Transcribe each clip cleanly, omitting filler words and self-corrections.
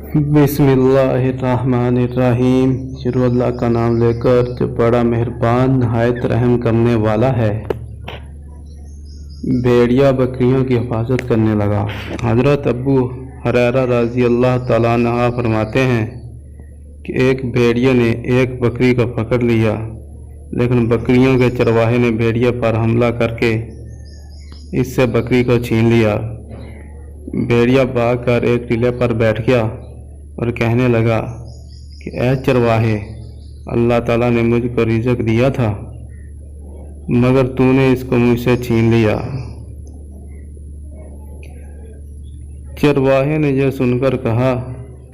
बिस्मिल्लाहिर्रहमानिर्रहीम। शुरू अल्लाह का नाम लेकर जो बड़ा मेहरबान नहायत रहम करने वाला है। भेड़िया बकरियों की हिफाजत करने लगा। हज़रत अबू हुरैरा रज़ी अल्लाह तआला अन्हु फरमाते हैं कि एक भेड़िए ने एक बकरी को पकड़ लिया, लेकिन बकरियों के चरवाहे ने भेड़िए पर हमला करके इससे बकरी को छीन लिया। भेड़िया भागकर एक टीले पर बैठ गया और कहने लगा कि ऐ चरवाहे, अल्लाह ताला ने मुझको रिज़्क दिया था, मगर तूने इसको मुझसे छीन लिया। चरवाहे ने यह सुनकर कहा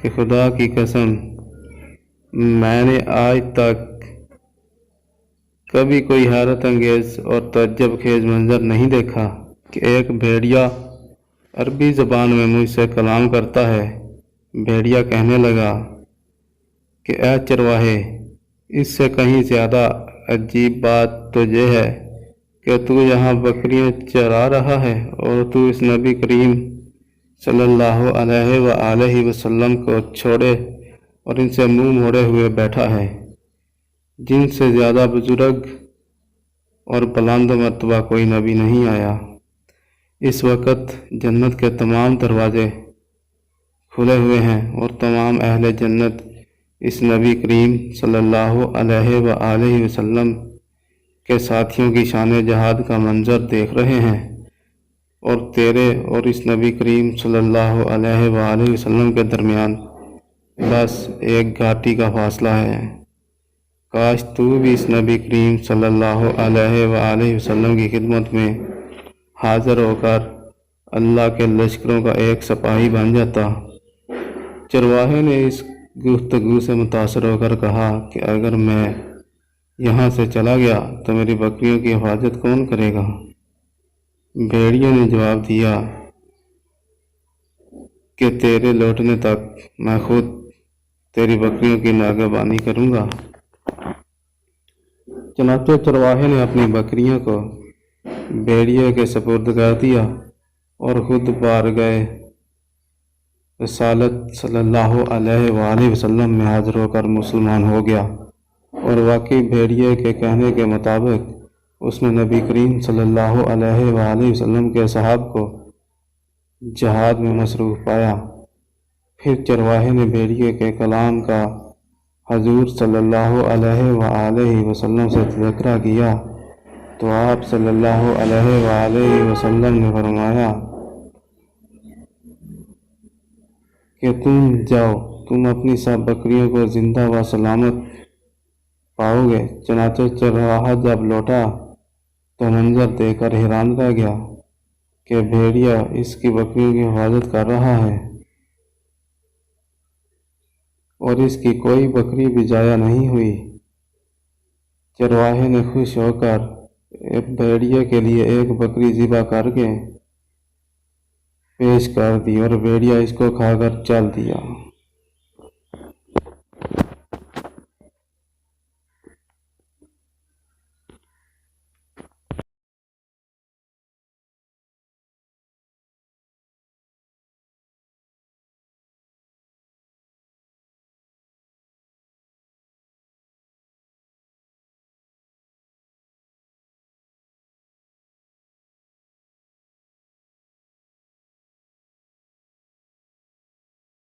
कि खुदा की कसम, मैंने आज तक कभी कोई हैरत अंगेज़ और तअज्जुब खेज मंजर नहीं देखा कि एक भेड़िया अरबी ज़बान में मुझसे कलाम करता है। भेड़िया कहने लगा कि ऐ चरवाहे, इससे कहीं ज़्यादा अजीब बात तो यह है कि तू यहाँ बकरियाँ चरा रहा है और तू इस नबी करीम सल्लल्लाहु अलैहि वसल्लम को छोड़े और इनसे मुंह मोड़े हुए बैठा है, जिनसे ज़्यादा बुजुर्ग और बुलंद मर्तबा कोई नबी नहीं आया। इस वक्त जन्नत के तमाम दरवाज़े खुले हुए हैं और तमाम अहले जन्नत इस नबी करीम सल्लल्लाहु अलैहि वसल्लम के साथियों की शान जहाद का मंजर देख रहे हैं, और तेरे और इस नबी करीम सल्लल्लाहु अलैहि वसल्लम के दरमियान बस एक घाटी का फासला है। काश तू भी इस नबी करीम सल्लल्लाहु अलैहि वसल्लम की खिदमत में हाज़िर होकर अल्लाह के लश्करों का एक सिपाही बन जाता। चरवाहे ने इस गुफ्तगू से मुतासर होकर कहा कि अगर मैं यहाँ से चला गया तो मेरी बकरियों की हिफाजत कौन करेगा। भेड़ियों ने जवाब दिया कि तेरे लौटने तक मैं खुद तेरी बकरियों की नागबानी करूँगा। चनाचे चरवाहे ने अपनी बकरियों को भेड़िए के सुपुर्द कर दिया और खुद बारगाह रसालत सल्लल्लाहु अलैहि वसल्लम में हाज़िर होकर मुसलमान हो गया। और वाकई भेड़िए के कहने के मुताबिक उसने नबी करीम सल्लल्लाहु अलैहि वसल्लम के सहाब को जहाद में मसरूफ़ पाया। फिर चरवाहे ने भेड़िए के कलाम का हजूर सल्लल्लाहु अलैहि वसल्लम से तज़किरा किया तो आप सल्लल्लाहु अलैहि वसल्लम ने फरमाया कि तुम जाओ, तुम अपनी सब बकरियों को जिंदा व सलामत पाओगे। चनाचे चरवाहा जब लौटा तो मंजर देखकर हैरान रह गया कि भेड़िया इसकी बकरियों की हिफाजत कर रहा है और इसकी कोई बकरी भी जाया नहीं हुई। चरवाहे ने खुश होकर भेड़िए के लिए एक बकरी ज़िबा करके पेश कर दी और भेड़िया इसको खाकर चल दिया।